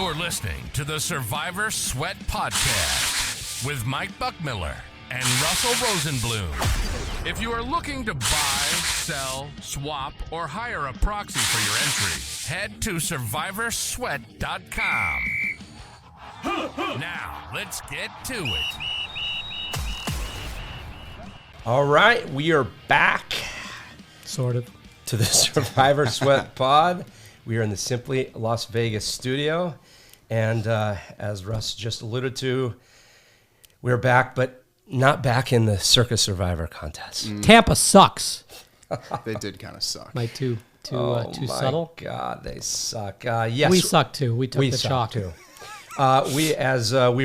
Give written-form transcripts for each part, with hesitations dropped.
You're listening to the Survivor Sweat Podcast with Mike Buckmiller and Russell Rosenblum. If you are looking to buy, sell, swap, or hire a proxy for your entry, head to survivorsweat.com. Now, let's get to it. All right, we are back. Sort of. To the Survivor Sweat Pod. We are in the Simply Las Vegas studio. And as Russ just alluded to, we're back, but not back in the Circa Survivor contest. Tampa sucks. They did kind of suck. Like too Oh subtle. my God, they suck. Yes, We suck too. We took the suck chalk. too. We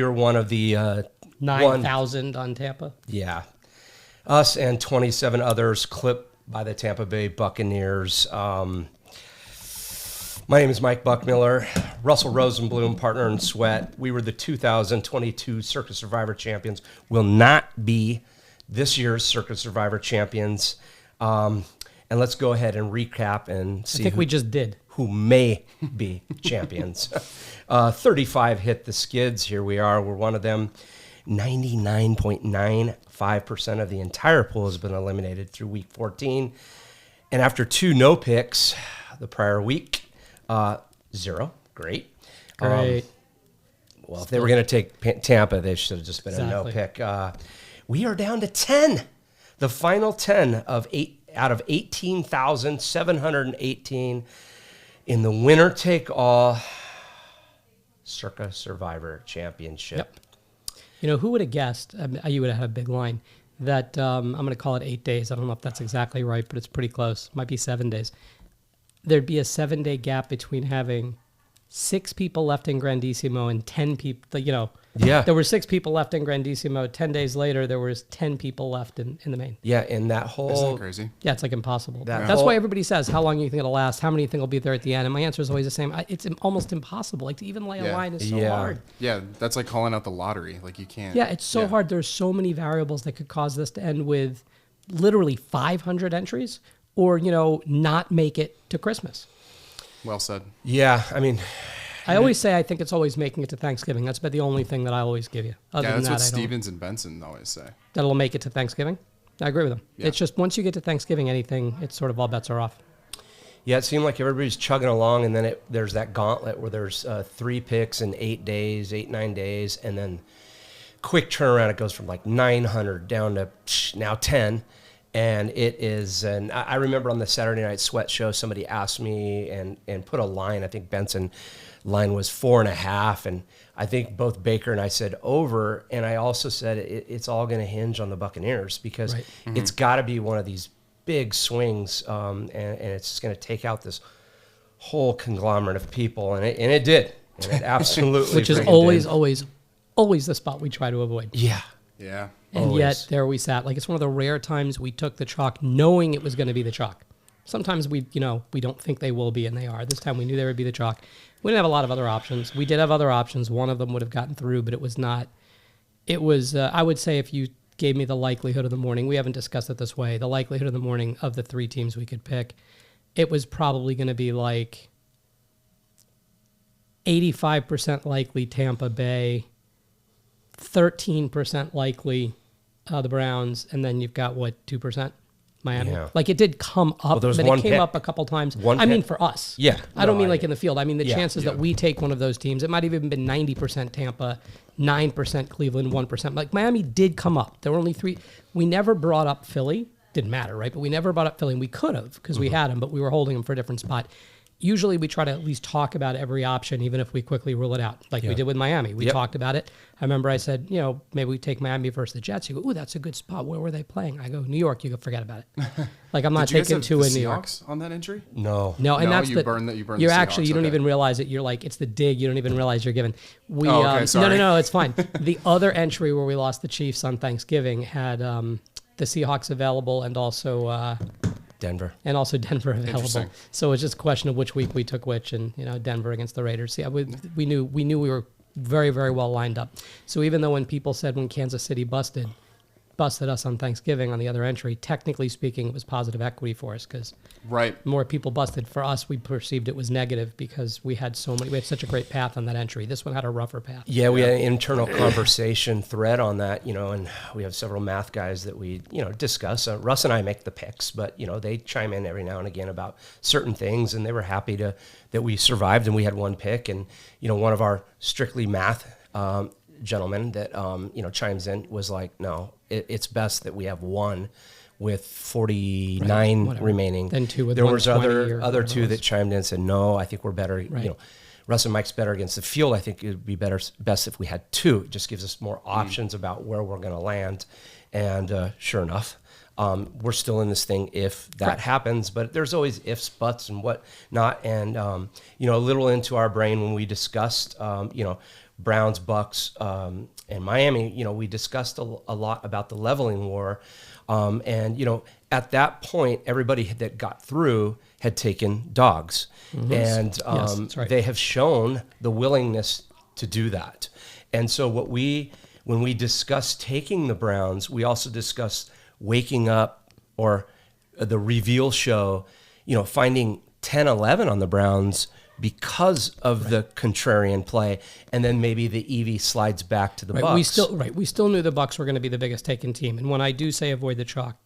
were one of the 9,000 on Tampa. Yeah. Us and 27 others clipped by the Tampa Bay Buccaneers. My name is Mike Buckmiller, Russell Rosenblum, partner in Sweat. We were the 2022 Circa Survivor champions. Will not be this year's Circa Survivor champions. And let's go ahead and recap and see I think we just did. who may be champions. 35 hit the skids. Here we are. We're one of them. 99.95% of the entire pool has been eliminated through week 14. And after 2 no picks the prior week, 0. Great. Great. Well, if they were going to take Tampa, they should have just been a no pick. We are down to 10. The final 10 of 8 out of 18,718 in the winner-take-all Circa Survivor Championship. Yep. You know, who would have guessed, you would have had a big line, that I'm going to call it 8 days. I don't know if that's exactly right, but it's pretty close. Might be 7 days. There'd be a 7-day gap between having 6 people left in Grandissimo and 10 people, Yeah. There were 6 people left in Grandissimo. 10 days later, there was 10 people left in the main. Yeah, and that whole... Isn't that crazy? Yeah, it's like impossible. That That's whole- why everybody says, how long do you think it'll last? How many do you think will be there at the end? And my answer is always the same. It's almost impossible. Like, to even lay a Yeah. line is so Yeah. hard. Yeah, that's like calling out the lottery. Like, you can't. Yeah, it's so hard. There's so many variables that could cause this to end with literally 500 entries or, not make it to Christmas. Well said. Yeah, I mean... I always say I think it's always making it to Thanksgiving. That's about the only thing that I always give you. Other Yeah, than that's that, what I don't. Stevens and Benson always say. That'll make it to Thanksgiving. I agree with them. Yeah. It's just once you get to Thanksgiving, anything, it's sort of all bets are off. Yeah, it seemed like everybody's chugging along, and then there's that gauntlet where there's 3 picks in 8 days, 9 days, and then quick turnaround. It goes from like 900 down to now 10. And it is, and I remember on the Saturday Night Sweat show, somebody asked me and put a line. I think Benson line was 4.5, and I think both Baker and I said over. And I also said it's all going to hinge on the Buccaneers because Right. it's got to be one of these big swings, and it's going to take out this whole conglomerate of people, and it did, and it absolutely, Which is freaking always, did. always the spot we try to avoid. Yeah. Yeah. And Always. yet there we sat. Like, it's one of the rare times we took the chalk knowing it was going to be the chalk. Sometimes we don't think they will be, and they are. This time we knew they would be the chalk. We didn't have a lot of other options. We did have other options. One of them would have gotten through, but it was not. It was, I would say, if you gave me the likelihood of the morning, we haven't discussed it this way, the likelihood of the morning of the 3 teams we could pick, it was probably going to be like 85% likely Tampa Bay, 13% likely the Browns, and then you've got, 2%? Miami. Yeah. Like, it did come up, there was but one it came pick. up a couple times. One I mean, pick. for us. Yeah. I don't No, mean like in the field. I mean the Yeah. chances that we take one of those teams, it might have even been 90% Tampa, 9% Cleveland, 1%. Like, Miami did come up. There were only 3. We never brought up Philly. Didn't matter, right? But we never brought up Philly, and we could have because we had them, but we were holding them for a different spot. Usually we try to at least talk about every option, even if we quickly rule it out, like we did with Miami. We talked about it. I remember I said, maybe we take Miami versus the Jets. You go, ooh, that's a good spot. Where were they playing? I go, New York. You go, forget about it. Like, I'm not Did you guys taking have 2 the in New York. Seahawks on that entry? No. No, and No, that's you the burn the- you burn You're the actually Seahawks, you don't okay. even realize it. You're like, it's the dig. You don't even realize you're giving. We Oh, okay, sorry. no, it's fine. The other entry where we lost the Chiefs on Thanksgiving had the Seahawks available and also Denver. Denver available. Interesting. So it's just a question of which week we took which, and Denver against the Raiders. Yeah, we knew we were very, very well lined up. So even though when people said when Kansas City busted, busted us on Thanksgiving on the other entry, technically speaking, it was positive equity for us because Right. more people busted. For us, we perceived it was negative because we had such a great path on that entry. This one had a rougher path. Yeah, we had an internal conversation thread on that, and we have several math guys that we, discuss. Russ and I make the picks, but, they chime in every now and again about certain things, and they were happy that we survived and we had one pick. And, one of our strictly math gentlemen that, chimes in was like, no, it's best that we have one with 49 remaining. Then two with there was 120 other two that chimed in and said, no, I think we're better, Right. Russ and Mike's better against the field. I think it would be best if we had two. It just gives us more options about where we're going to land. And sure enough, we're still in this thing if that happens. But there's always ifs, buts, and whatnot. And, a little into our brain when we discussed, Browns, Bucks, and Miami, we discussed a lot about the leveling war. And, at that point, everybody that got through had taken dogs. Mm-hmm. And Yes, that's right. they have shown the willingness to do that. And so when we discussed taking the Browns, we also discussed waking up or the reveal show, finding 10-11 on the Browns because of the contrarian play, and then maybe the EV slides back to the Bucks. We still knew the Bucks were going to be the biggest taken team. And when I do say avoid the chalk,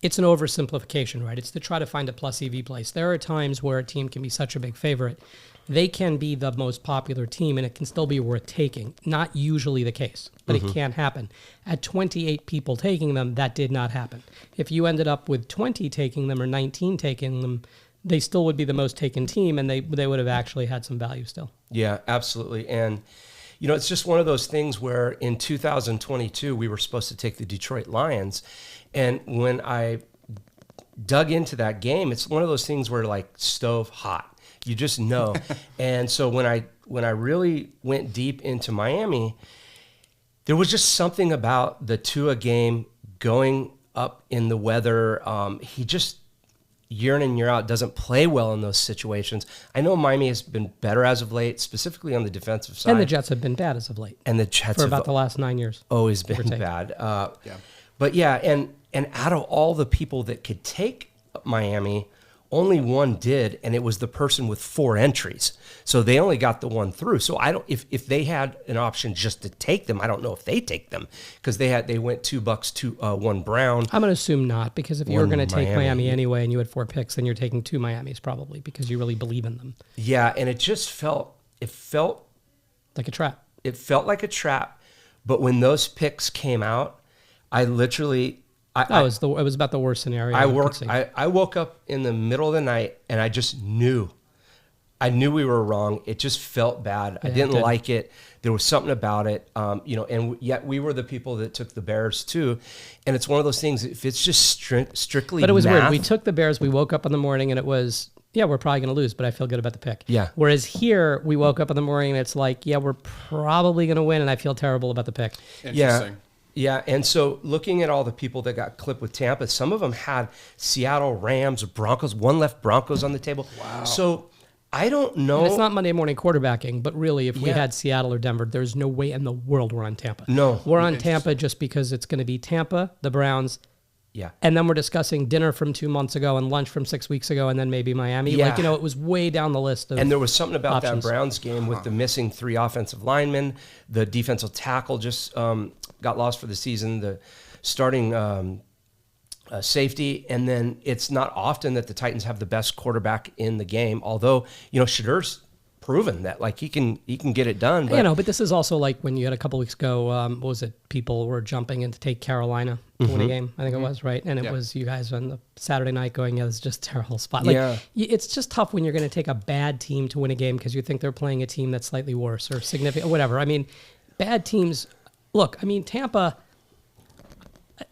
it's an oversimplification, right? It's to try to find a plus EV place. There are times where a team can be such a big favorite. They can be the most popular team, and it can still be worth taking. Not usually the case, but it can happen. At 28 people taking them, that did not happen. If you ended up with 20 taking them or 19 taking them, they still would be the most taken team, and they would have actually had some value still. Yeah, absolutely. And, it's just one of those things where in 2022, we were supposed to take the Detroit Lions. And when I dug into that game, it's one of those things where like stove hot. You just know. And so when I really went deep into Miami, there was just something about the Tua game going up in the weather. He just year in and year out doesn't play well in those situations. I know Miami has been better as of late, specifically on the defensive side. And the Jets have been bad as of late. And the Jets for about the last 9 years. Always been bad. But yeah, and out of all the people that could take Miami, only one did, and it was the person with 4 entries. So they only got the one through. So I don't if they had an option just to take them, I don't know if they take them because they went $2, 1 Brown. I'm going to assume not, because if you were going to take Miami. Miami anyway and you had 4 picks, then you're taking 2 Miamis probably because you really believe in them. Yeah, and it just felt Like a trap. It felt like a trap. But when those picks came out, I literally It was about the worst scenario. I woke up in the middle of the night and I just knew. I knew we were wrong. It just felt bad. I didn't like it. There was something about it, and yet we were the people that took the Bears too. And it's one of those things, if it's just strictly But it was math, weird. We took the Bears. We woke up in the morning and it was, we're probably going to lose, but I feel good about the pick. Yeah. Whereas here, we woke up in the morning and it's like, we're probably going to win, and I feel terrible about the pick. Interesting. Yeah, and so looking at all the people that got clipped with Tampa, some of them had Seattle, Rams, Broncos. One left Broncos on the table. Wow. So I don't know. And it's not Monday morning quarterbacking, but really, if we had Seattle or Denver, there's no way in the world we're on Tampa. No. We're on Tampa just because it's going to be Tampa, the Browns, Yeah. and then we're discussing dinner from 2 months ago and lunch from 6 weeks ago, and then maybe Miami. Yeah. It was way down the list of And there was something about options. that Browns game with the missing 3 offensive linemen. The defensive tackle just got lost for the season. The starting safety. And then it's not often that the Titans have the best quarterback in the game. Although, Shadur's proven that he can get it done. But, but this is also like when you had a couple weeks ago, what was it? People were jumping in to take Carolina to win a game. I think it was, right? And it was you guys on the Saturday night going, this is just a terrible spot. It's just tough when you're going to take a bad team to win a game because you think they're playing a team that's slightly worse or significant, whatever. I mean, bad teams. Look, Tampa,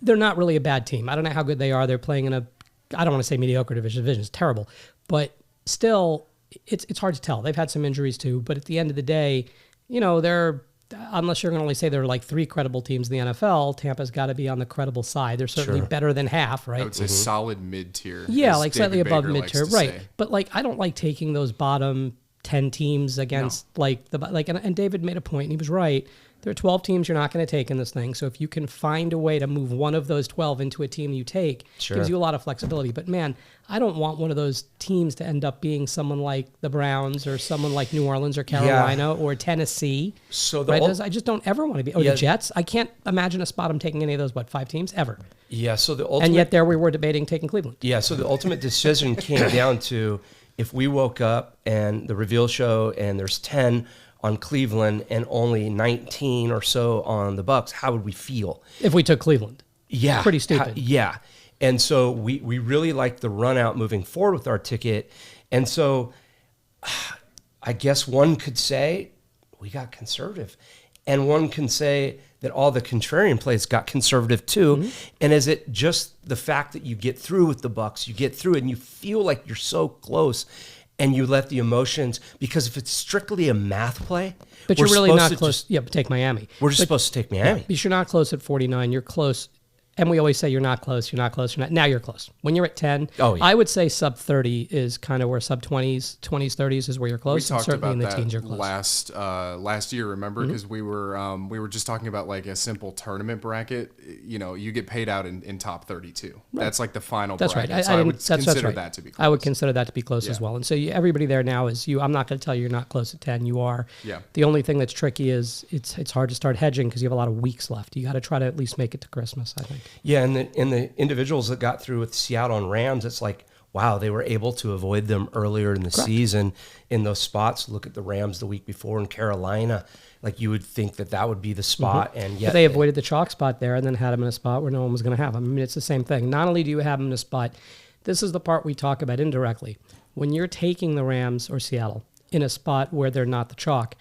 they're not really a bad team. I don't know how good they are. They're playing in I don't want to say mediocre division. Division is terrible, but still, it's hard to tell. They've had some injuries too, but at the end of the day, they're, unless you're going to only say there are like 3 credible teams in the NFL, Tampa's got to be on the credible side. They're certainly better than half, right? I would say solid mid-tier. Yeah, as like David slightly above Baker likes mid-tier, to right? say. But I don't like taking those bottom 10 teams against and David made a point, and he was right. There are 12 teams you're not going to take in this thing. So if you can find a way to move one of those 12 into a team you take, Sure. gives you a lot of flexibility. But man, I don't want one of those teams to end up being someone like the Browns or someone like New Orleans or Carolina or Tennessee. So right? I just don't ever want to be. Or the Jets. I can't imagine a spot I'm taking any of those, 5 teams ever. Yeah. So the ultimate, and yet there we were debating taking Cleveland. Yeah. So the ultimate decision came down to if we woke up and the reveal show and there's 10 on Cleveland and only 19 or so on the Bucks, how would we feel? If we took Cleveland. Yeah. Pretty stupid. Yeah. And so we really liked the run out moving forward with our ticket. And so I guess one could say we got conservative. And one can say that all the contrarian plays got conservative too. Mm-hmm. And is it just the fact that you get through with the Bucks, you get through it and you feel like you're so close and you let the emotions, because if it's strictly a math play, but you're really not close. But take Miami. We're just supposed to take Miami. Yeah, because you're not close at 49. You're close. And we always say you're not close, you're not close, you're not. Now you're close. When you're at 10, I would say sub 30 is kind of where sub 20s, 30s is where you're close. We talked certainly about in the that teens you're close. last year, remember? Because we were just talking about like a simple tournament bracket. You know, you get paid out in top 32. Right. That's like the final bracket. Right. So I would consider that to be close. I would consider that to be close as well. And so everybody there now is you. I'm not going to tell you you're not close at 10. You are. Yeah. The only thing that's tricky is it's hard to start hedging because you have a lot of weeks left. You got to try to at least make it to Christmas, I think. Yeah, and the individuals that got through with Seattle and Rams, it's like, wow, they were able to avoid them earlier in the season in those spots. Look at the Rams the week before in Carolina. Like you would think that would be the spot, and yet but they avoided the chalk spot there and then had them in a spot where no one was going to have them. I mean, it's the same thing. Not only do you have them in a spot, this is the part we talk about indirectly. When you're taking the Rams or Seattle in a spot where they're not the chalk,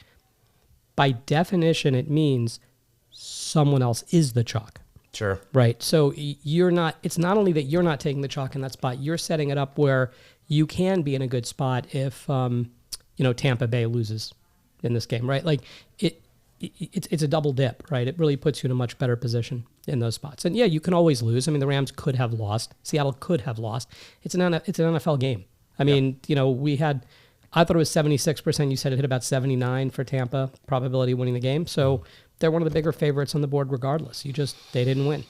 by definition, it means someone else is the chalk. Sure. Right. So you're not, it's not only that you're not taking the chalk in that spot, you're setting it up where you can be in a good spot if, Tampa Bay loses in this game, right? Like it's a double dip, right? It really puts you in a much better position in those spots. And yeah, you can always lose. I mean, the Rams could have lost. Seattle could have lost. It's an NFL game. I mean, I thought it was 76%. You said it hit about 79 for Tampa, probability of winning the game. So they're one of the bigger favorites on the board regardless. They didn't win.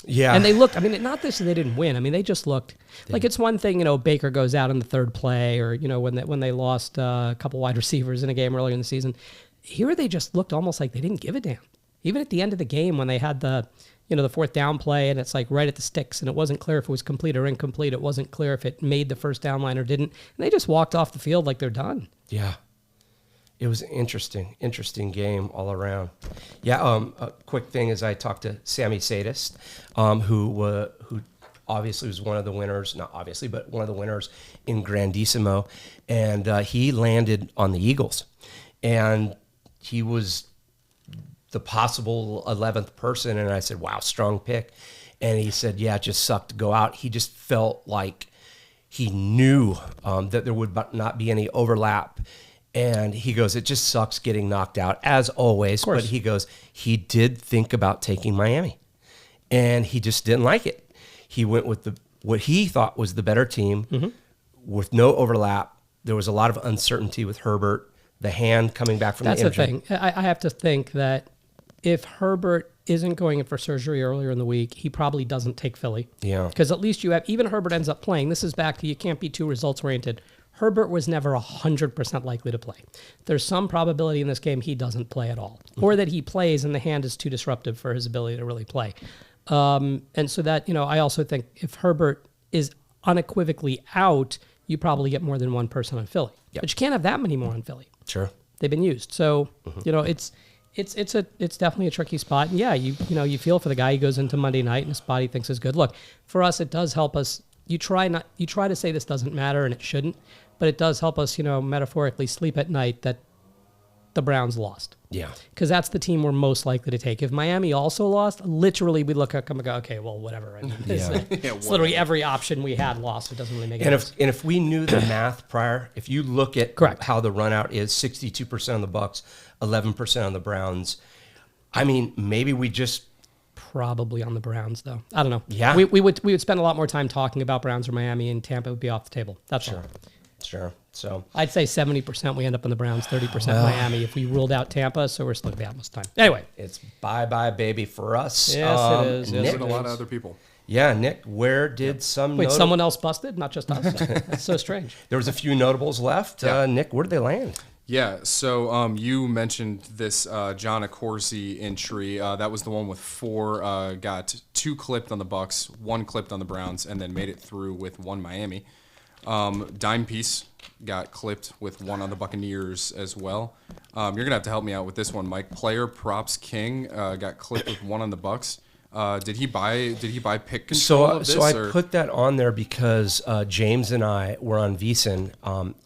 Yeah. And they looked, I mean, not this, they didn't win. I mean, they just looked like it's one thing, Baker goes out in the third play or, when they lost a couple wide receivers in a game earlier in the season. Here they just looked almost like they didn't give a damn. Even at the end of the game when they had the fourth down play and it's like right at the sticks and it wasn't clear if it was complete or incomplete. It wasn't clear if it made the first down line or didn't. And they just walked off the field like they're done. Yeah. It was an interesting game all around. Yeah, a quick thing is I talked to Sammy Sadist, who obviously was one of the winners, not obviously, but one of the winners in Grandissimo, and he landed on the Eagles. And he was the possible 11th person, and I said, wow, strong pick. And he said, yeah, it just sucked to go out. He just felt like he knew that there would not be any overlap. And he goes, it just sucks getting knocked out, as always. But he goes, he did think about taking Miami. And he just didn't like it. He went with what he thought was the better team with no overlap. There was a lot of uncertainty with Herbert, the hand coming back from the injury. That's the thing. I have to think that if Herbert isn't going in for surgery earlier in the week, he probably doesn't take Philly. Yeah. Because at least even Herbert ends up playing. This is back to you can't be too results-oriented. Herbert was never 100% likely to play. There's some probability in this game he doesn't play at all, or that he plays and the hand is too disruptive for his ability to really play. And so that, I also think if Herbert is unequivocally out, you probably get more than one person on Philly. Yep. But you can't have that many more on Philly. Sure. They've been used. So, it's definitely a tricky spot. And yeah, you feel for the guy who goes into Monday night and his body thinks is good. Look, for us, it does help us. You try to say this doesn't matter and it shouldn't, but it does help us, metaphorically sleep at night that the Browns lost. Yeah. Because that's the team we're most likely to take. If Miami also lost, literally we look at them and go, okay, well, whatever. I mean, it's literally every option we had lost. It doesn't really make any sense. And if we knew the math prior, if you look at how the run out is 62% on the Bucks, 11% on the Browns, I mean, maybe we just probably on the Browns, though. I don't know. Yeah. We would spend a lot more time talking about Browns or Miami, and Tampa would be off the table. That's all. Sure. So I'd say 70% we end up in the Browns, 30% Miami if we ruled out Tampa, so we're still going to be out most time. Anyway. it's bye-bye, baby, for us. Yes, it is. Yes, Nick, And a lot of other people. yeah, Nick, where did some Wait, notable- someone else busted? Not just us? That's so strange. There was a few notables left. Yeah. Nick, where did they land? Yeah, so you mentioned this John Accorsi entry. That was the one with 4, got 2 clipped on the Bucks, 1 clipped on the Browns, and then made it through with 1 Miami. Dime Piece got clipped with 1 on the Buccaneers as well. You're going to have to help me out with this one, Mike. Player Props King got clipped with 1 on the Bucks. Did he buy pick control of this? So I or? put that on there because James and I were on VSiN,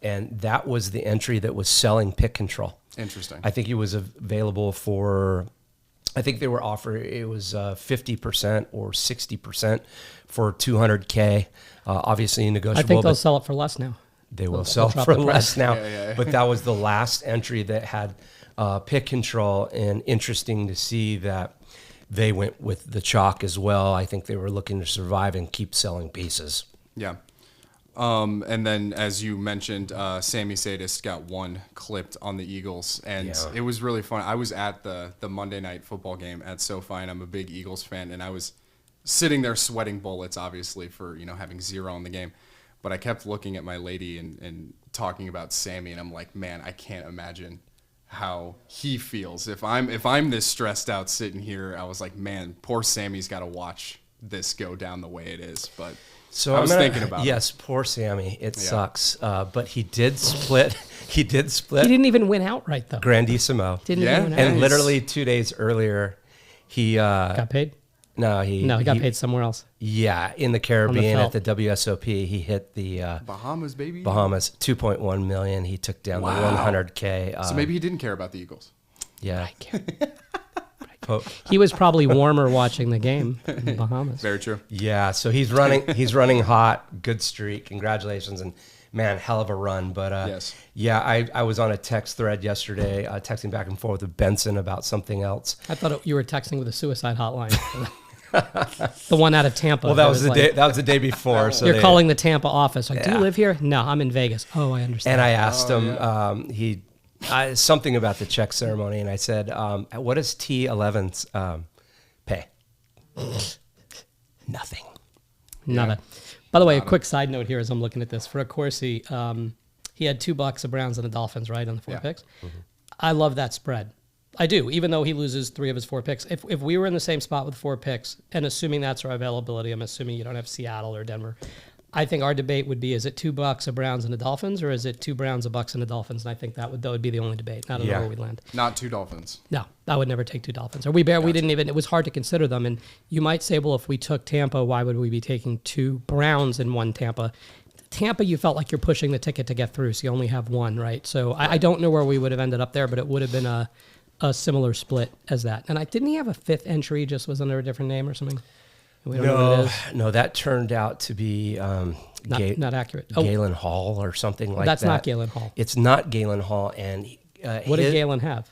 and that was the entry that was selling pick control. Interesting. I think it was available for, I think they were offering, it was 50% or 60% for $200K. Obviously negotiable. I think they'll but sell it for less now. they will they'll sell drop for the less price. now. Yeah. But that was the last entry that had pick control, and interesting to see that they went with the chalk as well. I think they were looking to survive and keep selling pieces. Yeah. And then, as you mentioned, Sammy Sadist got 1 clipped on the Eagles, and Yeah. it was really fun. I was at the Monday night football game at SoFi, and I'm a big Eagles fan, and I was sitting there sweating bullets, obviously, for having 0 in the game. But I kept looking at my lady and talking about Sammy, and I'm like, man, I can't imagine how he feels if I'm this stressed out sitting here. I was like, man, poor Sammy's got to watch this go down the way it is. But So I was I'm thinking about yes, poor Sammy. It sucks, but he did split. He did split He didn't even win outright, though. Grandissimo, Didn't Yeah. even win and outright. literally 2 days earlier, he Got paid? he No, he got paid somewhere else. Yeah, in the Caribbean at felt. the WSOP, he hit the Bahamas, baby. Bahamas 2.1 million. He took down the 100K. So maybe he didn't care about the Eagles. Yeah. He was probably warmer watching the game in the Bahamas. Very true. Yeah, so he's running hot, good streak. Congratulations, and man, hell of a run. But Yes. yeah, I was on a text thread yesterday, texting back and forth with Benson about something else. I thought you were texting with a suicide hotline. The one out of Tampa. Well, that was the like, day. That was the day before. So You're calling the Tampa office. Like, do you Yeah. live here? No, I'm in Vegas. Oh, I understand. And I asked him something about the check ceremony, and I said, "What does T11's pay?" Nothing. Nada. By the way, a quick side note here as I'm looking at this. For Accorsi, he had $2 of Browns and the Dolphins, right, on the 4 Yeah. picks. I love that spread. I do, even though he loses 3 of his 4 picks. If we were in the same spot with 4 picks, and assuming that's our availability, I'm assuming you don't have Seattle or Denver, I think our debate would be, is it $2 of Browns and the Dolphins, or is it 2 Browns, a Bucks, and the Dolphins? And I think that would be the only debate. I don't know where we land. Not 2 Dolphins. No, I would never take 2 Dolphins. Or we didn't even, it was hard to consider them. And you might say, well, if we took Tampa, why would we be taking 2 Browns and 1 Tampa? Tampa, you felt like you're pushing the ticket to get through, so you only have 1, right? So I don't know where we would have ended up there, but it would have been a similar split as that. And didn't he have a 5th entry, just was under a different name or something? We don't know what it is. No, that turned out to be Not accurate. Oh, Galen Hall or something like that's that. not Galen Hall. It's not Galen Hall, and What did Galen have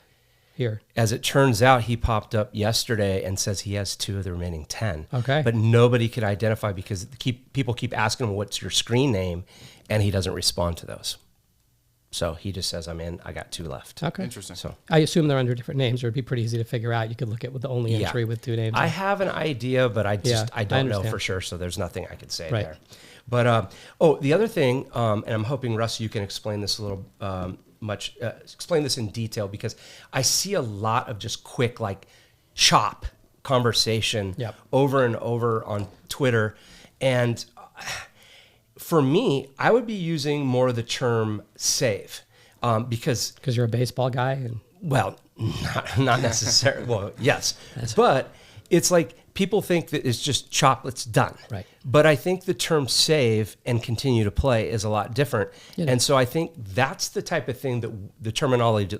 here? as it turns out, he popped up yesterday and says he has 2 of the remaining 10. Okay. But nobody could identify because people keep asking him, what's your screen name? And he doesn't respond to those. So he just says, I'm in. I got 2 left. Okay. Interesting. So I assume they're under different names, or it'd be pretty easy to figure out. You could look at with the only Yeah. entry with 2 names. I have an idea, but I don't know understand. for sure. So there's nothing I could say Right. there. But the other thing, and I'm hoping Russ, you can explain this a little explain this in detail, because I see a lot of just quick chop conversation Yep. over and over on Twitter, and for me, I would be using more of the term save because Because you're a baseball guy. And well, not necessarily. Well, yes, but it's like people think that it's just chop, it's done. Right. But I think the term save and continue to play is a lot different. Yeah. And so I think that's the type of thing that the terminology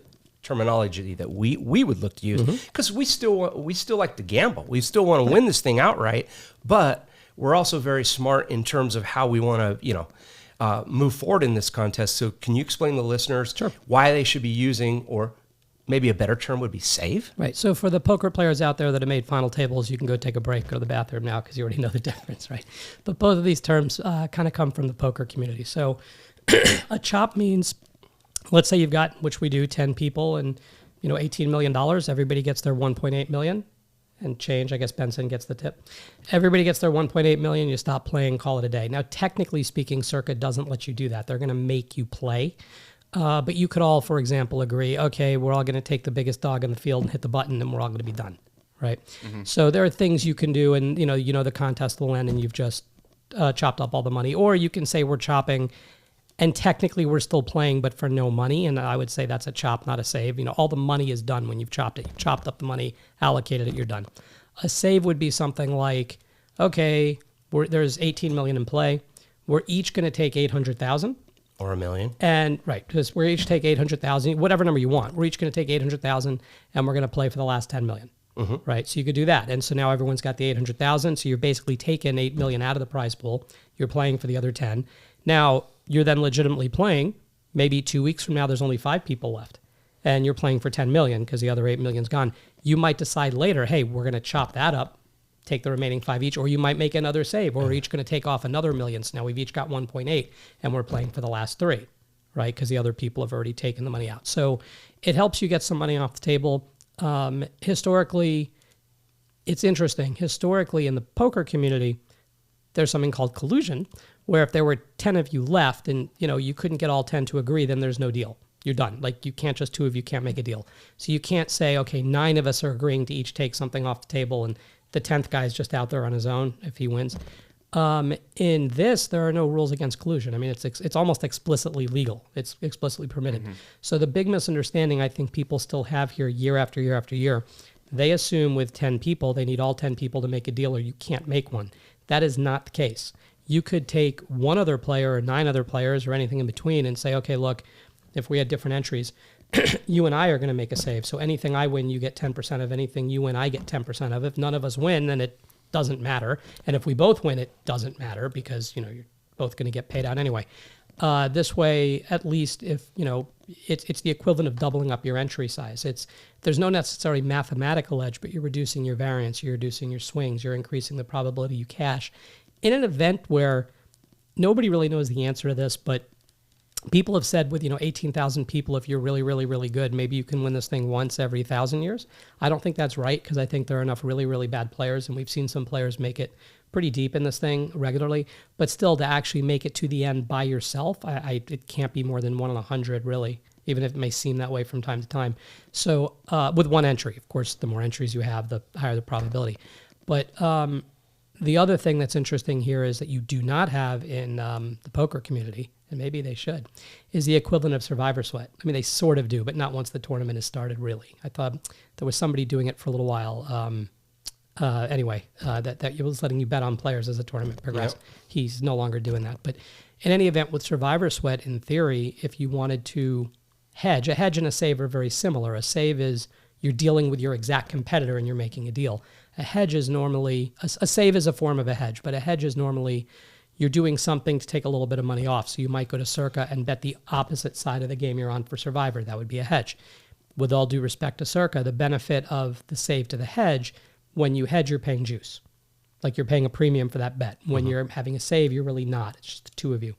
that we would look to use, because we still like to gamble. We still want to win this thing outright, but we're also very smart in terms of how we want to, move forward in this contest. So can you explain to the listeners why they should be using, or maybe a better term would be save? right. So for the poker players out there that have made final tables, you can go take a break, go to the bathroom now because you already know the difference, right? But both of these terms kind of come from the poker community. So A chop means, let's say you've got, which we do, 10 people and, $18 million. Everybody gets their 1.8 million and change. I guess Benson gets the tip. Everybody gets their 1.8 million. You stop playing, call it a day. Now, technically speaking, Circa doesn't let you do that. They're going to make you play. But you could all, for example, agree, okay, we're all going to take the biggest dog in the field and hit the button and we're all going to be done. Right. Mm-hmm. So there are things you can do, and the contest will end and you've just chopped up all the money. Or you can say we're chopping and technically we're still playing, but for no money. And I would say that's a chop, not a save. All the money is done when you've chopped it. You've chopped up the money, allocated it, you're done. A save would be something like, okay, there's 18 million in play. We're each going to take 800,000. Or $1 million. And right, because we're each take 800,000, whatever number you want. We're each going to take 800,000 and we're going to play for the last 10 million. Mm-hmm. Right. So you could do that. And so now everyone's got the 800,000. So you're basically taking 8 million out of the prize pool. You're playing for the other 10. Now you're then legitimately playing. Maybe 2 weeks from now, there's only 5 people left and you're playing for 10 million because the other 8 million's gone. You might decide later, hey, we're going to chop that up, take the remaining 5 each, or you might make another save, or we're each going to take off another million. So now we've each got 1.8 and we're playing for the last 3, right? Because the other people have already taken the money out. So it helps you get some money off the table. Historically, it's interesting. Historically, in the poker community, there's something called collusion, where if there were 10 of you left and you couldn't get all 10 to agree, then there's no deal. You're done. Like you can't just 2 of you can't make a deal. So you can't say, okay, 9 of us are agreeing to each take something off the table, and the 10th guy's just out there on his own if he wins. In this, there are no rules against collusion. I mean, it's almost explicitly legal. It's explicitly permitted. Mm-hmm. So the big misunderstanding I think people still have here year after year after year, they assume with 10 people, they need all 10 people to make a deal or you can't make one. That is not the case. You could take one other player or 9 other players or anything in between and say, okay, look, if we had different entries, you and I are going to make a save. So anything I win, you get 10% of. Anything you win, I get 10% of. If none of us win, then it doesn't matter. And if we both win, it doesn't matter because, you're both going to get paid out anyway. This way, at least if, it's the equivalent of doubling up your entry size. There's no necessarily mathematical edge, but you're reducing your variance, you're reducing your swings, you're increasing the probability you cash. In an event where nobody really knows the answer to this, but people have said with 18,000 people, if you're really, really, really good, maybe you can win this thing once every 1,000 years. I don't think that's right because I think there are enough really, really bad players, and we've seen some players make it pretty deep in this thing regularly. But still, to actually make it to the end by yourself, it can't be more than 1 in 100, really, even if it may seem that way from time to time. So with one entry, of course, the more entries you have, the higher the probability. But the other thing that's interesting here is that you do not have in the poker community, and maybe they should, is the equivalent of Survivor Sweat. I mean, they sort of do, but not once the tournament has started, really. I thought there was somebody doing it for a little while. That was letting you bet on players as the tournament progressed. Yep. He's no longer doing that. But in any event, with Survivor Sweat, in theory, if you wanted to hedge, a hedge and a save are very similar. A save is you're dealing with your exact competitor and you're making a deal. A hedge is normally, a save is a form of a hedge, but a hedge is normally you're doing something to take a little bit of money off. So you might go to Circa and bet the opposite side of the game you're on for Survivor. That would be a hedge. With all due respect to Circa, the benefit of the save to the hedge, when you hedge, you're paying juice. Like you're paying a premium for that bet. When you're having a save, you're really not. It's just the 2 of you.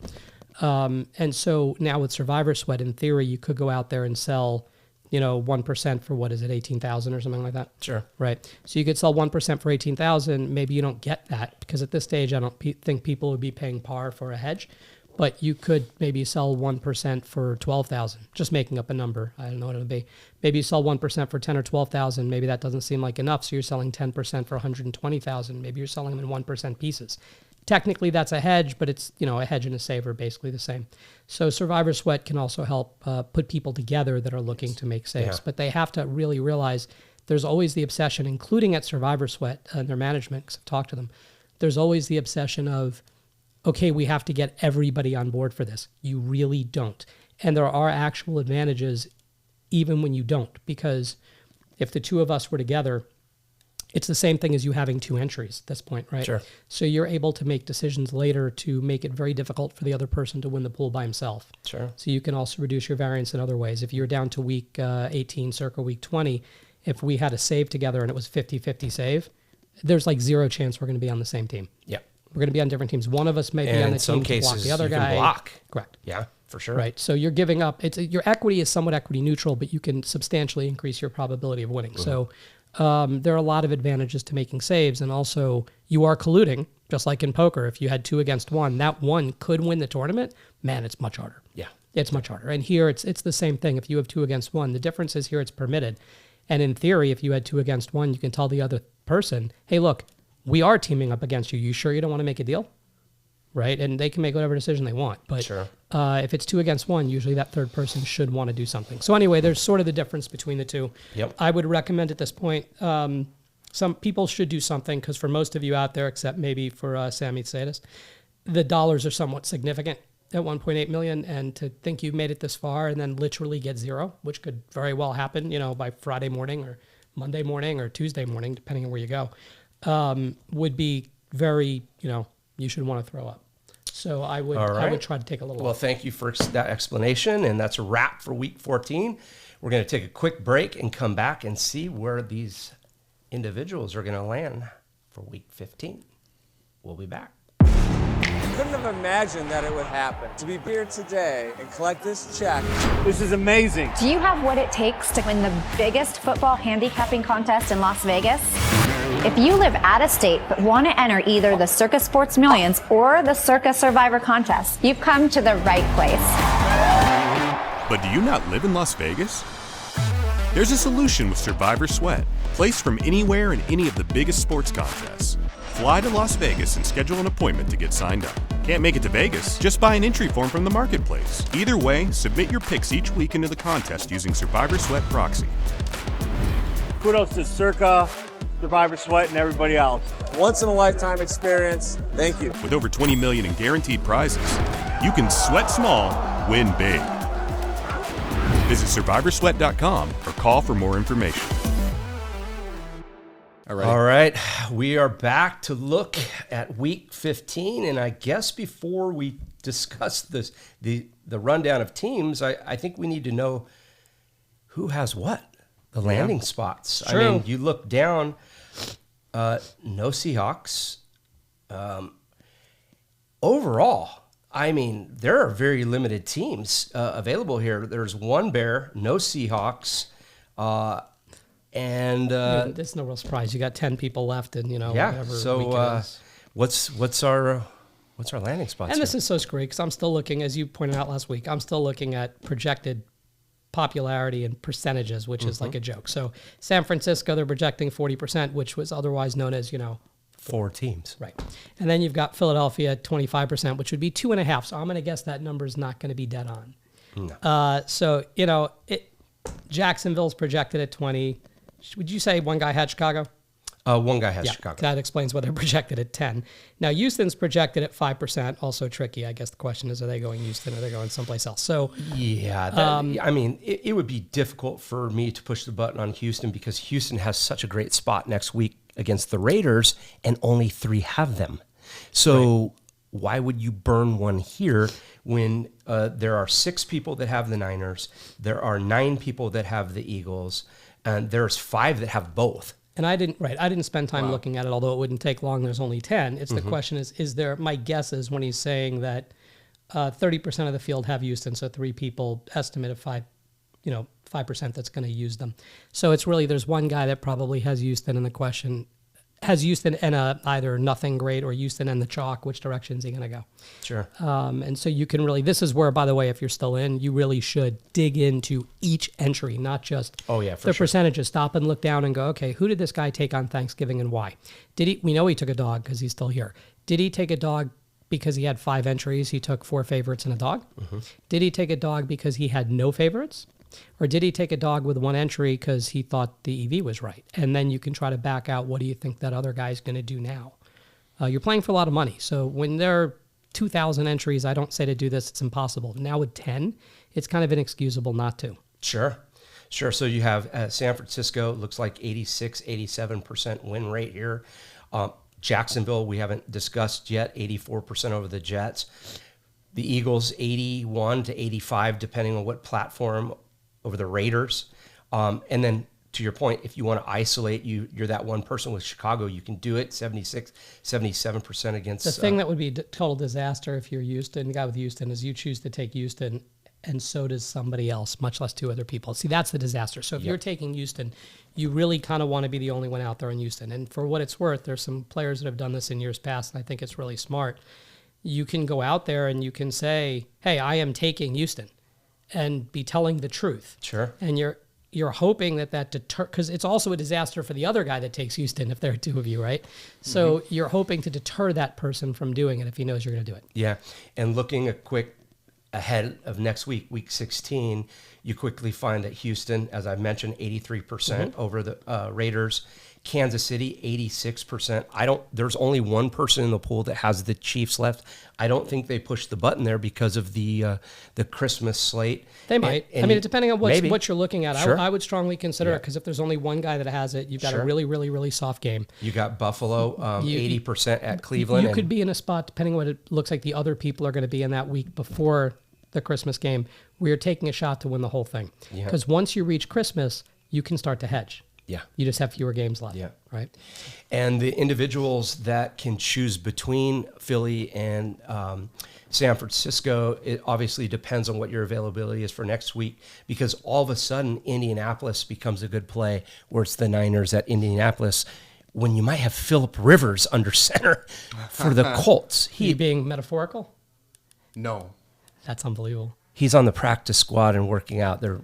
And so now with Survivor Sweat, in theory, you could go out there and sell 1% for what is it, 18,000 or something like that? Sure. Right. So you could sell 1% for 18,000. Maybe you don't get that because at this stage, I don't think people would be paying par for a hedge, but you could maybe sell 1% for 12,000, just making up a number. I don't know what it would be. Maybe you sell 1% for 10 or 12,000. Maybe that doesn't seem like enough. So you're selling 10% for 120,000. Maybe you're selling them in 1% pieces. Technically, that's a hedge, but it's, a hedge and a save are basically the same. So Survivor Sweat can also help put people together that are looking to make saves. Yeah. But they have to really realize there's always the obsession, including at Survivor Sweat and their management, because I've talked to them, there's always the obsession of, okay, we have to get everybody on board for this. You really don't. And there are actual advantages even when you don't, because if the 2 of us were together, it's the same thing as you having 2 entries at this point, right? Sure. So you're able to make decisions later to make it very difficult for the other person to win the pool by himself. Sure. So you can also reduce your variance in other ways. If you're down to week 18, circa week 20, if we had a save together and it was 50-50 save, there's like 0 chance we're going to be on the same team. Yeah. We're going to be on different teams. One of us may be on the team to block the other guy. Block. Correct. Yeah. for sure. Right. So you're giving up. Your equity is somewhat equity neutral, but you can substantially increase your probability of winning. So there are a lot of advantages to making saves, and also you are colluding, just like in poker. If you had 2 against 1, that one could win the tournament. Man, it's much harder. Yeah. It's much harder. And here it's the same thing. If you have 2 against 1, the difference is here it's permitted. And in theory, if you had 2 against 1, you can tell the other person, hey, look, we are teaming up against you. You sure you don't want to make a deal? Right? And they can make whatever decision they want. But Sure. If it's 2 against 1, usually that third person should want to do something. So anyway, there's sort of the difference between the two. Yep. I would recommend at this point, some people should do something, because for most of you out there, except maybe for Sammy Sadis, the dollars are somewhat significant at 1.8 million. And to think you've made it this far and then literally get 0, which could very well happen, by Friday morning or Monday morning or Tuesday morning, depending on where you go, would be very, you should want to throw up. So I would try to take a little. Well, thank you for that explanation, and that's a wrap for Week 14. We're going to take a quick break and come back and see where these individuals are going to land for Week 15. We'll be back. Couldn't have imagined that it would happen. To be here today and collect this check. This is amazing. Do you have what it takes to win the biggest football handicapping contest in Las Vegas? If you live out of state but want to enter either the Circa Sports Millions or the Circa Survivor contest, you've come to the right place. But do you not live in Las Vegas? There's a solution with Survivor Sweat. Place from anywhere in any of the biggest sports contests. Fly to Las Vegas and schedule an appointment to get signed up. Can't make it to Vegas? Just buy an entry form from the marketplace. Either way, submit your picks each week into the contest using Survivor Sweat Proxy. Kudos to Circa, Survivor Sweat, and everybody else. Once in a lifetime experience. Thank you. With over 20 million in guaranteed prizes, you can sweat small, win big. Visit survivorsweat.com or call for more information. All right, we are back to look at Week 15, and I guess before we discuss this, the rundown of teams, I think we need to know who has what, the landing spots. True. I mean, you look down, no Seahawks. Overall, I mean, there are very limited teams available here. There's one Bear, no Seahawks. And there's no real surprise. You got 10 people left, and whatever. So what's our landing spots? And this is so screwy, because I'm still looking, as you pointed out last week, I'm still looking at projected popularity and percentages, which is like a joke. So San Francisco, they're projecting 40%, which was otherwise known as 4 teams, right? And then you've got Philadelphia at 25%, which would be 2.5. So I'm going to guess that number is not going to be dead on. No. So Jacksonville's projected at 20. Would you say one guy had Chicago? One guy has Chicago. That explains why they're projected at 10. Now, Houston's projected at 5%. Also tricky. I guess the question is, are they going Houston or are they going someplace else? So yeah, I mean, it would be difficult for me to push the button on Houston, because Houston has such a great spot next week against the Raiders, and only 3 have them. So why would you burn one here when there are 6 people that have the Niners, there are 9 people that have the Eagles, and there's 5 that have both? And I didn't spend time looking at it, although it wouldn't take long. There's only 10. It's the question is there, my guess is when he's saying that 30% of the field have Houston, so 3 people, estimate of 5% that's going to use them. So it's really, there's one guy that probably has Houston, and the question, has Houston and either nothing great or Houston and the chalk, which direction is he going to go? Sure. And so you can really, this is where, by the way, if you're still in, you really should dig into each entry, not just the percentages. Stop and look down and go, okay, who did this guy take on Thanksgiving and why? We know he took a dog because he's still here. Did he take a dog because he had 5 entries? He took 4 favorites and a dog. Did he take a dog because he had no favorites? Or did he take a dog with 1 entry because he thought the EV was right? And then you can try to back out, what do you think that other guy's going to do now? You're playing for a lot of money. So when there are 2,000 entries, I don't say to do this, it's impossible. Now with 10, it's kind of inexcusable not to. Sure. So you have San Francisco, looks like 86, 87% win rate here. Jacksonville, we haven't discussed yet, 84% over the Jets. The Eagles, 81 to 85, depending on what platform, over the Raiders. And then to your point, if you want to isolate you're that one person with Chicago, you can do it 76, 77% against. The thing that would be total disaster if you're Houston, the guy with Houston, is you choose to take Houston and so does somebody else, much less two other people. See, that's the disaster. So if you're taking Houston, you really kind of want to be the only one out there in Houston. And for what it's worth, there's some players that have done this in years past, and I think it's really smart. You can go out there and you can say, hey, I am taking Houston, and be telling the truth. Sure. And you're hoping that deter, because it's also a disaster for the other guy that takes Houston if there are two of you, right? So you're hoping to deter that person from doing it if he knows you're going to do it. Yeah, and looking a quick ahead of next week, week 16, you quickly find that Houston, as I mentioned, 83% over the Raiders. Kansas City, 86%. There's only one person in the pool that has the Chiefs left. I don't think they pushed the button there because of the Christmas slate. They might. I mean, depending on what you're looking at, sure. I would strongly consider it, because if there's only one guy that has it, you've got a really, really, really soft game. You got Buffalo, 80% at Cleveland. You could be in a spot, depending on what it looks like the other people are going to be in that week before the Christmas game, where you're taking a shot to win the whole thing. Because once you reach Christmas, you can start to hedge. Yeah. You just have fewer games left. Yeah. Right. And the individuals that can choose between Philly and San Francisco, it obviously depends on what your availability is for next week, because all of a sudden Indianapolis becomes a good play, where it's the Niners at Indianapolis, when you might have Phillip Rivers under center for the Colts. He being metaphorical? No. That's unbelievable. He's on the practice squad and working out. They're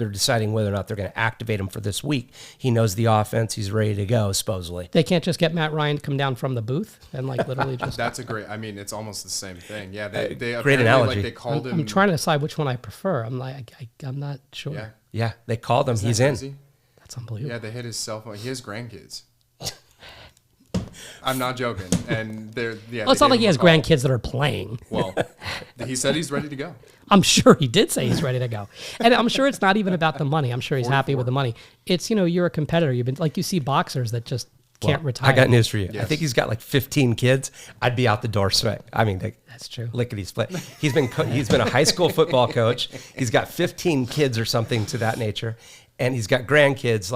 deciding whether or not they're going to activate him for this week. He knows the offense. He's ready to go, supposedly. They can't just get Matt Ryan to come down from the booth and literally just... That's a great... I mean, it's almost the same thing. Yeah, they great analogy. They called him... I'm trying to decide which one I prefer. I'm not sure. Yeah. Yeah, they called him. He's in. That's unbelievable. Yeah, they hit his cell phone. He has grandkids. I'm not joking. And they're... Yeah, well, it's not like he has grandkids that are playing. Well, he said he's ready to go. I'm sure he did say he's ready to go. And I'm sure it's not even about the money. I'm sure he's happy with the money. It's, you're a competitor. You've been, you see boxers that just can't retire. I got news for you. Yes. I think he's got 15 kids. I'd be out the door sweat. I mean, that's true. Lickety split. He's been a high school football coach. He's got 15 kids or something to that nature. And he's got grandkids.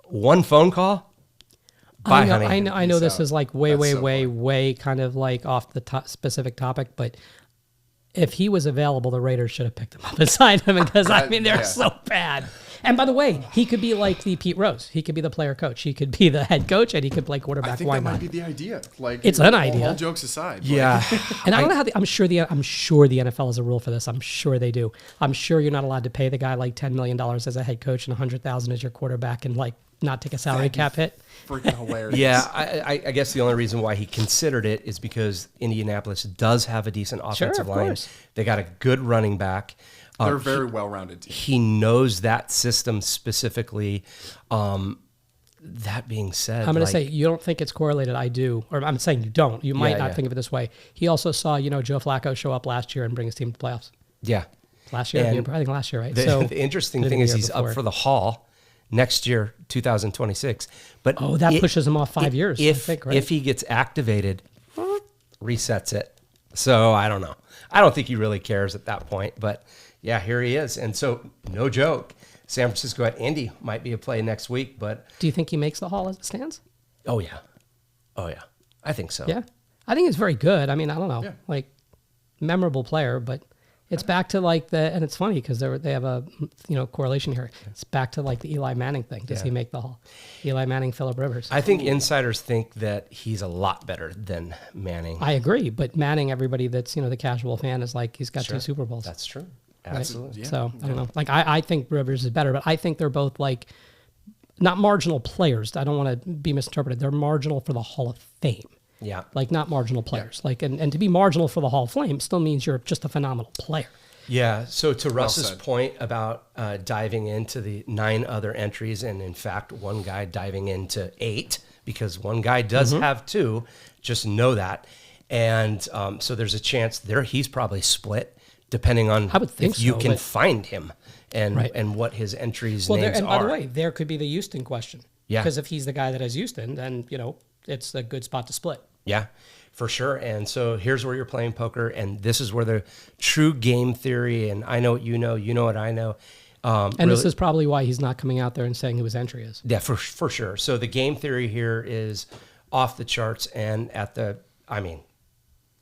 One phone call. Bye, honey. I know this is way kind of off the specific topic, but if he was available, the Raiders should have picked him up and signed him, because they're so bad. And by the way, he could be like the Pete Rose. He could be the player coach. He could be the head coach, and he could play quarterback. I think Why that not? might be the idea. It's an idea. All jokes aside. Yeah. And I don't know how. I'm sure the NFL has a rule for this. I'm sure they do. I'm sure you're not allowed to pay the guy $10 million as a head coach and $100,000 as your quarterback, and not take a salary cap hit. Freaking hilarious. Yeah, I guess the only reason why he considered it is because Indianapolis does have a decent offensive line. Course. They got a good running back. They're a very well-rounded team. He knows that system specifically. That being said, I'm going to say you don't think it's correlated. I do. Or I'm saying you don't. You might not think of it this way. He also saw, Joe Flacco show up last year and bring his team to the playoffs. Yeah. Last year? I think last year, right? The interesting thing is he's up for the Hall next year, 2026. But that pushes him off 5 years. If he gets activated, resets it. So I don't know. I don't think he really cares at that point. But yeah, here he is. And so, no joke, San Francisco at Indy might be a play next week. But do you think he makes the Hall as it stands? Oh yeah, I think so. Yeah, I think it's very good. I mean, I don't know, memorable player, but. It's back to and it's funny because they have a correlation here. It's back to the Eli Manning thing. Does he make the Hall? Eli Manning, Phillip Rivers. I think insiders think that he's a lot better than Manning. I agree, but Manning, everybody that's the casual fan is he's got 2 Super Bowls. That's true. Absolutely. Right? So I don't know. I think Rivers is better, but I think they're both not marginal players. I don't want to be misinterpreted. They're marginal for the Hall of Fame. Yeah. Not marginal players. And to be marginal for the Hall of Fame still means you're just a phenomenal player. Yeah. So to Russ's point about diving into the 9 other entries, and in fact, one guy diving into 8, because one guy does have 2, just know that. And so there's a chance there he's probably split, depending on if you can find him and what his entries names are. By the way, there could be the Houston question. Yeah. Because if he's the guy that has Houston, then, it's a good spot to split. Yeah, for sure. And so here's where you're playing poker, and this is where the true game theory, and I know what you know what I know, And this is probably why he's not coming out there and saying who his entry is. Yeah, for sure. So the game theory here is off the charts, and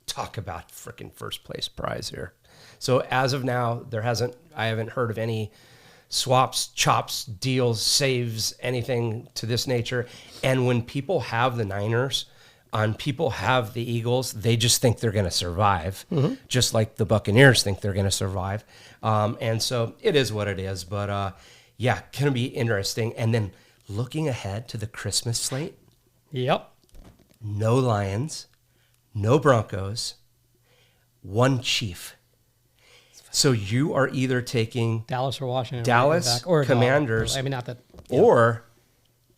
talk about freaking first place prize here. So as of now, I haven't heard of any swaps, chops, deals, saves, anything to this nature. And when people have the Niners and people have the Eagles, they just think they're going to survive, just like the Buccaneers think they're going to survive. And so it is what it is. But going to be interesting. And then looking ahead to the Christmas slate. Yep. No Lions, no Broncos, one Chief. So you are either taking Dallas or Washington. Dallas or Commanders. not that. Yeah. Or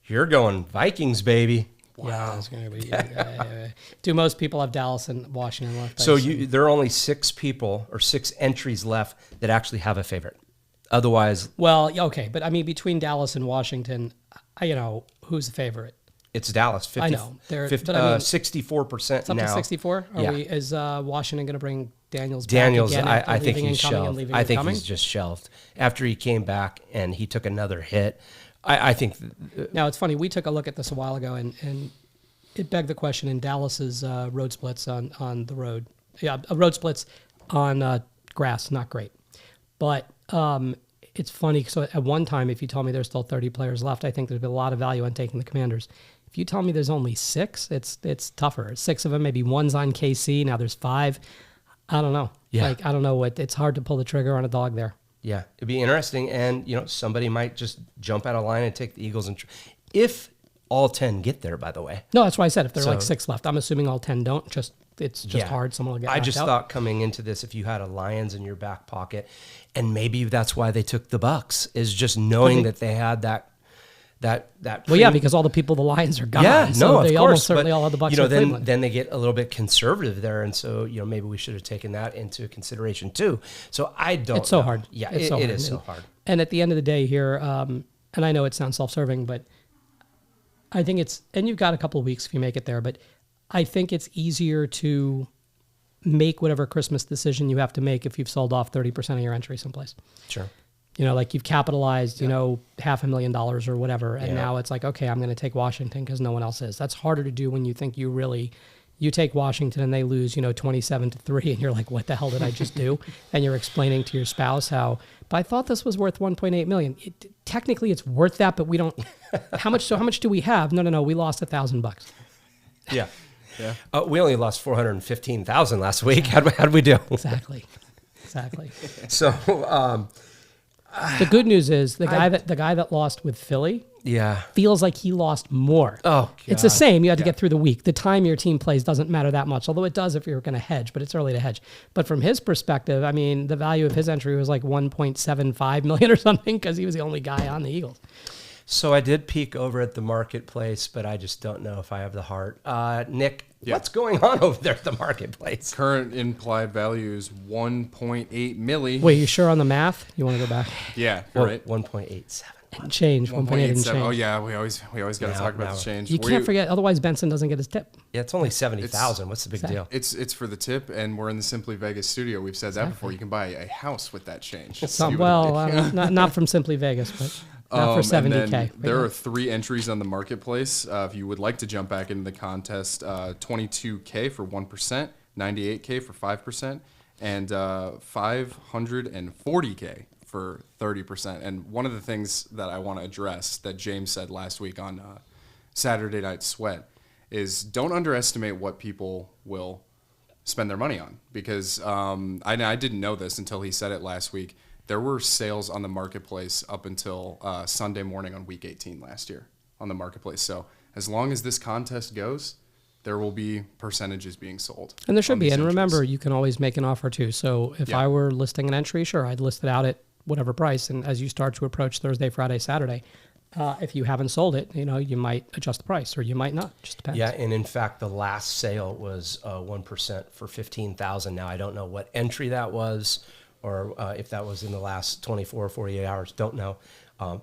you're going Vikings, baby. Wow. Yeah, it's going to be. Do most people have Dallas and Washington left? So there are only 6 people or 6 entries left that actually have a favorite. Otherwise, well, okay, but I mean, between Dallas and Washington, who's the favorite? It's Dallas. 50, I know. 64% now. 64? Yeah. Is Washington going to bring Daniels back Daniels, again I think he's shelved. I think coming? he's just shelved. After he came back and he took another hit, I think... Now, it's funny. We took a look at this a while ago, and it begged the question in Dallas's road splits on the road. Yeah, road splits on grass, not great. But it's funny. So at one time, if you told me there's still 30 players left, I think there'd be a lot of value on taking the Commanders. If you tell me there's only 6, it's tougher. 6 of them, maybe one's on KC. Now there's 5. I don't know. Yeah. I don't know it's hard to pull the trigger on a dog there. Yeah, it'd be interesting. And, somebody might just jump out of line and take the Eagles. If all 10 get there, by the way. No, that's why I said if there are 6 left. I'm assuming all 10 don't. It's just hard. Someone will get I just out. thought coming into this, if you had a Lions in your back pocket, and maybe that's why they took the Bucks, is just knowing that they had that. Well, yeah, because all the people, the Lions are gone. Yeah, so no, of they course. almost certainly all have the Bucks. Then they get a little bit conservative there, and so maybe we should have taken that into consideration too. So I don't. It's so hard. Yeah, it is so hard. And at the end of the day here, and I know it sounds self-serving, but I think and you've got a couple of weeks if you make it there, but I think it's easier to make whatever Christmas decision you have to make if you've sold off 30% of your entry someplace. Sure. Like you've capitalized, $500,000 or whatever. And now it's like, okay, I'm going to take Washington because no one else is. That's harder to do when you think you take Washington and they lose, 27-3. And you're like, what the hell did I just do? And you're explaining to your spouse but I thought this was worth $1.8 million. Technically it's worth that, but we don't, how much do we have? No. We lost $1,000. Yeah. Yeah. We only lost $415,000 last week. How'd we do? Exactly. So, the good news is the guy that lost with Philly feels like he lost more. Oh, God. It's the same. You had to get through the week. The time your team plays doesn't matter that much, although it does if you're going to hedge, but it's early to hedge. But from his perspective, I mean, the value of his entry was like $1.75 million or something because he was the only guy on the Eagles. So I did peek over at the marketplace, but I just don't know if I have the heart. Nick, what's going on over there at the marketplace? Current implied value is 1.8 milli. Wait, you sure on the math? You want to go back? Yeah, right. 1.87. And change, 1.8 and change. Oh yeah, we always got to talk about the change. You can't forget, otherwise Benson doesn't get his tip. Yeah, it's only 70,000. What's the big deal? It's for the tip, and we're in the Simply Vegas studio. We've said that before. You can buy a house with that change. Not from Simply Vegas, but. Not for 70K. There are 3 entries on the marketplace. If you would like to jump back into the contest, 22K for 1%, 98K for 5%, and 540K for 30%. And one of the things that I want to address that James said last week on Saturday Night Sweat is don't underestimate what people will spend their money on. Because I didn't know this until he said it last week. There were sales on the marketplace up until Sunday morning on week 18 last year on the marketplace. So as long as this contest goes, there will be percentages being sold. And there should be. And remember, you can always make an offer too. So if I were listing an entry, sure, I'd list it out at whatever price. And as you start to approach Thursday, Friday, Saturday, if you haven't sold it, you might adjust the price or you might not. Just depends. Yeah, and in fact, the last sale was 1% for $15,000. Now, I don't know what entry that was, or if that was in the last 24 or 48 hours, don't know.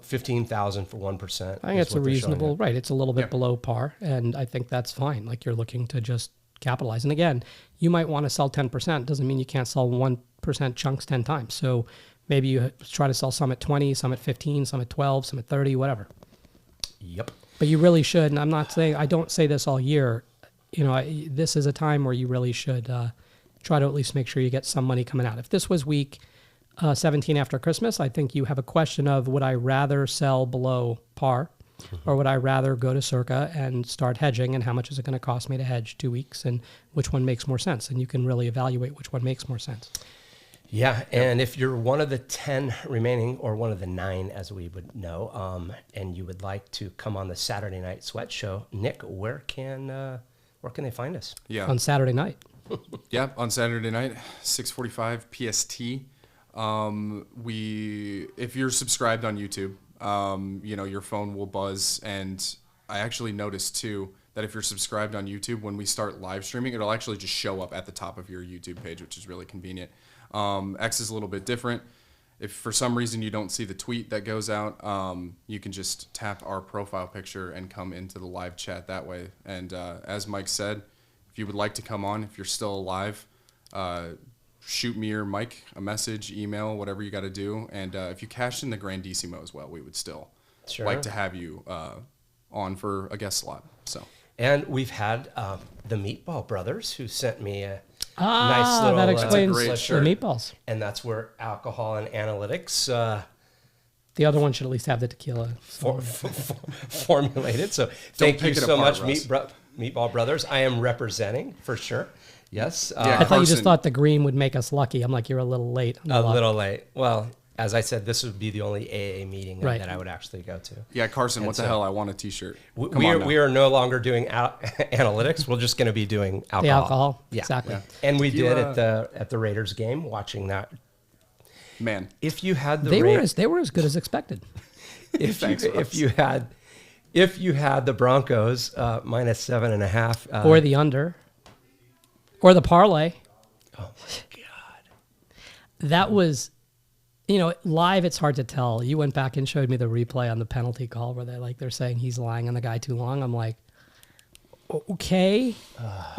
15,000 for 1%. I think it's a reasonable, right? It's a little bit below par, and I think that's fine. Like you're looking to just capitalize. And again, you might want to sell 10%. Doesn't mean you can't sell 1% chunks 10 times. So Maybe you try to sell some at 20, some at 15, some at 12, some at 30, whatever. Yep. But you really should, and I'm not saying, I don't say this all year, this is a time where you really should try to at least make sure you get some money coming out. If this was week 17 after Christmas, I think you have a question of, would I rather sell below par, or would I rather go to Circa and start hedging, and how much is it going to cost me to hedge 2 weeks, and which one makes more sense? And you can really evaluate which one makes more sense. Yeah, and if you're one of the 10 remaining, or one of the 9, as we would know, and you would like to come on the Saturday Night Sweat Show, Nick, where can they find us? Yeah. On Saturday night. Yeah, on Saturday night, 6:45 PST. If you're subscribed on YouTube, your phone will buzz. And I actually noticed too that if you're subscribed on YouTube, when we start live streaming, it'll actually just show up at the top of your YouTube page, which is really convenient. X is a little bit different. If for some reason you don't see the tweet that goes out, you can just tap our profile picture and come into the live chat that way. And as Mike said, if you would like to come on, if you're still alive, shoot me or Mike a message, email, whatever you got to do. And if you cashed in the Grandissimo as well, we would still like to have you on for a guest slot. So. And we've had the Meatball Brothers, who sent me a nice little... that explains the shirt. meatballs. And that's where alcohol and analytics... the other one should at least have the tequila. Formulated. So thank you so much, Meatball Brothers. I am representing, for sure. Yes. I thought you just thought the green would make us lucky. I'm like, you're a little late. A little late. Well, as I said, this would be the only AA meeting that I would actually go to. Yeah, Carson, what the hell? I want a T-shirt. We are no longer doing analytics. We're just going to be doing alcohol. The alcohol, yeah. exactly. Yeah. And we did at the Raiders game, watching that. Man, if you had they were as good as expected. if you had the Broncos minus 7.5, or the under, or the parlay. Oh my God, that was. Live, it's hard to tell. You went back and showed me the replay on the penalty call where they're saying he's lying on the guy too long. I'm like, okay.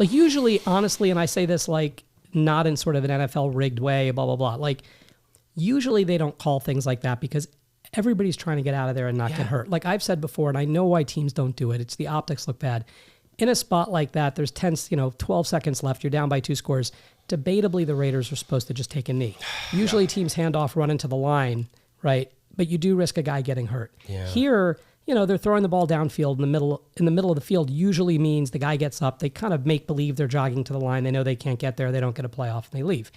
Like usually, honestly, and I say this like not in sort of an NFL rigged way, blah, blah, blah. Like usually they don't call things like that because everybody's trying to get out of there and not get hurt. Like I've said before, and I know why teams don't do it. It's the optics look bad. In a spot like that, there's 12 seconds left. You're down by 2 scores. Debatably, the Raiders are supposed to just take a knee. Usually teams hand off, run into the line, right? But you do risk a guy getting hurt. Yeah. Here, they're throwing the ball downfield in the middle of the field usually means the guy gets up. They kind of make believe they're jogging to the line. They know they can't get there. They don't get a playoff and they leave.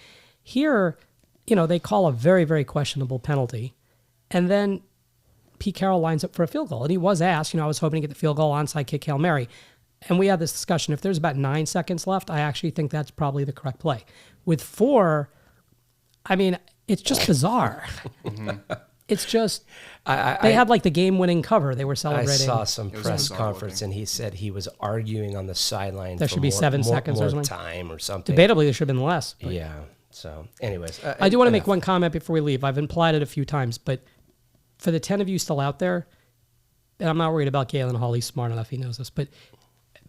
Here, they call a very, very questionable penalty. And then Pete Carroll lines up for a field goal. And he was asked, I was hoping to get the field goal, onside kick, Hail Mary. And we had this discussion. If there's about 9 seconds left, I actually think that's probably the correct play. With 4, it's just bizarre. It's just, they had like the game-winning cover. They were celebrating. I saw some press conference, and he said he was arguing on the sideline. There should be 7 seconds or something. Time or something. Debatably, there should have been less. But. Yeah. So, anyways. I do want to make one comment before we leave. I've implied it a few times, but for the 10 of you still out there, and I'm not worried about Galen Hall. He's smart enough. He knows this, but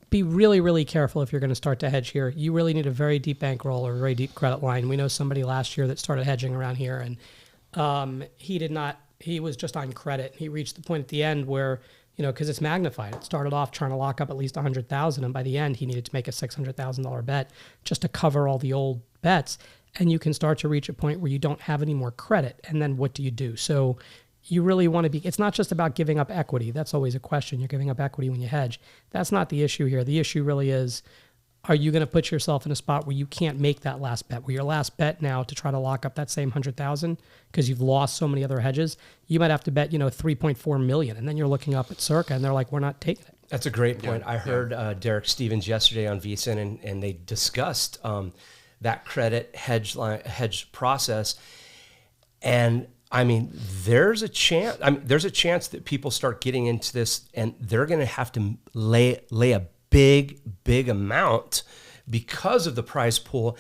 be really, really careful if you're going to start to hedge here. You really need a very deep bankroll or a very deep credit line. We know somebody last year that started hedging around here, and he did not. He was just on credit. He reached the point at the end where, because it's magnified. It started off trying to lock up at least $100,000, and by the end, he needed to make a $600,000 bet just to cover all the old bets. And you can start to reach a point where you don't have any more credit, and then what do you do? So you really want to be, it's not just about giving up equity. That's always a question. You're giving up equity when you hedge. That's not the issue here. The issue really is, are you going to put yourself in a spot where you can't make that last bet, where your last bet now to try to lock up that same 100,000 because you've lost so many other hedges, you might have to bet, 3.4 million. And then you're looking up at Circa and they're like, we're not taking it. That's a great point. I heard Derek Stevens yesterday on VSiN, and they discussed that credit hedge process. And there's a chance. There's a chance that people start getting into this, and they're going to have to lay a big amount because of the prize pool.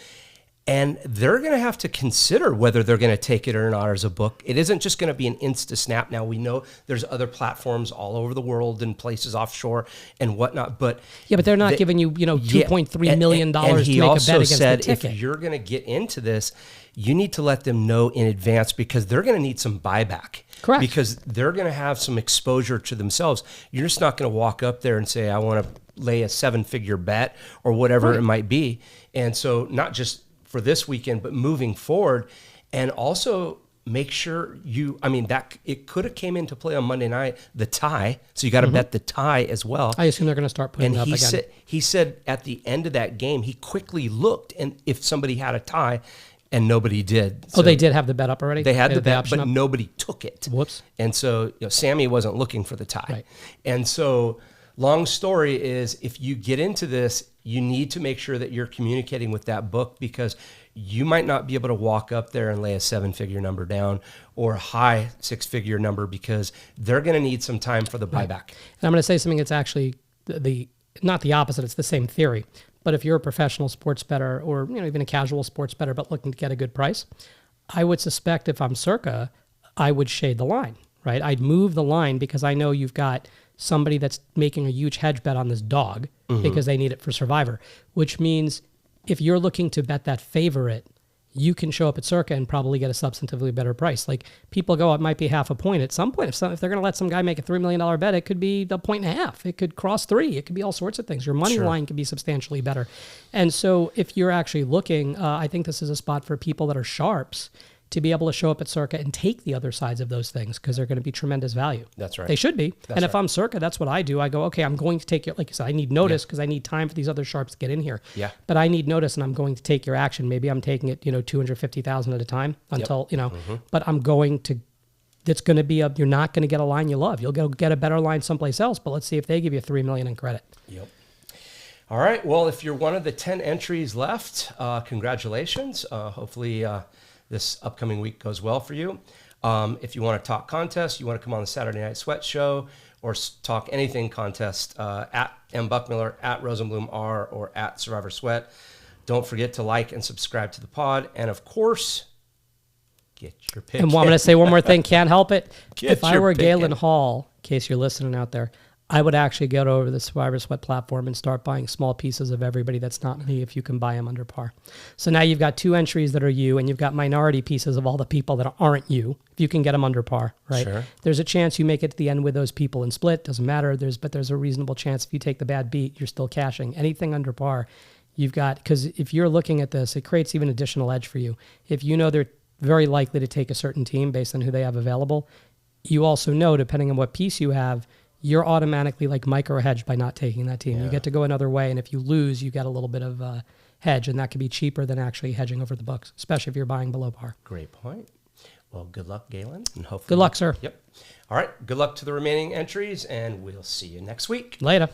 And they're going to have to consider whether they're going to take it or not as a book. It isn't just going to be an insta snap. Now, we know there's other platforms all over the world and places offshore and whatnot, but they're not giving you, $2.3 million to make a bet against the ticket. If you're going to get into this, you need to let them know in advance, because they're going to need some buyback. Correct. Because they're going to have some exposure to themselves. You're just not going to walk up there and say, I want to lay a 7-figure bet or whatever it might be. And so not just for this weekend, but moving forward. And also make sure that it could have came into play on Monday night, the tie. So you got to bet the tie as well. I assume they're going to start putting it up again. He said at the end of that game, he quickly looked and if somebody had a tie, and nobody did. So they did have the bet up already? They had the bet, but up? nobody took it. Whoops. And so Sammy wasn't looking for the tie. Right. And so long story is, if you get into this, you need to make sure that you're communicating with that book, because you might not be able to walk up there and lay a 7-figure number down or a high 6-figure number, because they're going to need some time for the buyback. And I'm going to say something that's actually not the opposite. It's the same theory. But if you're a professional sports bettor, or even a casual sports bettor, but looking to get a good price, I would suspect if I'm Circa, I would shade the line, right? I'd move the line, because I know you've got somebody that's making a huge hedge bet on this dog because they need it for Survivor, which means if you're looking to bet that favorite, you can show up at Circa and probably get a substantively better price. Like, people go, it might be half a point. At some point, if they're going to let some guy make a $3 million bet, it could be 1.5 points. It could cross 3. It could be all sorts of things. Your money line could be substantially better. And so if you're actually looking, I think this is a spot for people that are sharps to be able to show up at Circa and take the other sides of those things, because they're going to be tremendous value. That's right. They should be. And if I'm Circa, that's what I do. I go, okay, I'm going to take your, like you said, I need notice because I need time for these other sharps to get in here. Yeah. But I need notice, and I'm going to take your action. Maybe I'm taking it, 250,000 at a time until, but I'm going to, it's going to be you're not going to get a line you love. You'll go get a better line someplace else, but let's see if they give you $3 million in credit. Yep. All right. Well, if you're one of the 10 entries left, congratulations. Hopefully, this upcoming week goes well for you. If you want to talk contest, you want to come on the Saturday Night Sweat show, or talk anything contest, at M. Buckmiller, at Rosenblum R, or at Survivor Sweat. Don't forget to like and subscribe to the pod. And of course, get your pick. And I'm going to say one more thing. Can't help it. If I were pick Galen in. Hall, in case you're listening out there, I would actually get over to the Survivor Sweat platform and start buying small pieces of everybody that's not me, if you can buy them under par. So now you've got 2 entries that are you, and you've got minority pieces of all the people that aren't you, if you can get them under par, right? Sure. There's a chance you make it to the end with those people and split. Doesn't matter. But there's a reasonable chance if you take the bad beat, you're still cashing. Anything under par, you've got, because if you're looking at this, it creates even additional edge for you. If you know they're very likely to take a certain team based on who they have available, you also know, depending on what piece you have, you're automatically like micro hedged by not taking that team. Yeah. You get to go another way, and if you lose, you get a little bit of hedge, and that could be cheaper than actually hedging over the books, especially if you're buying below par. Great point. Well, good luck, Galen. And hopefully, good luck, sir. Yep. All right. Good luck to the remaining entries, and we'll see you next week. Later.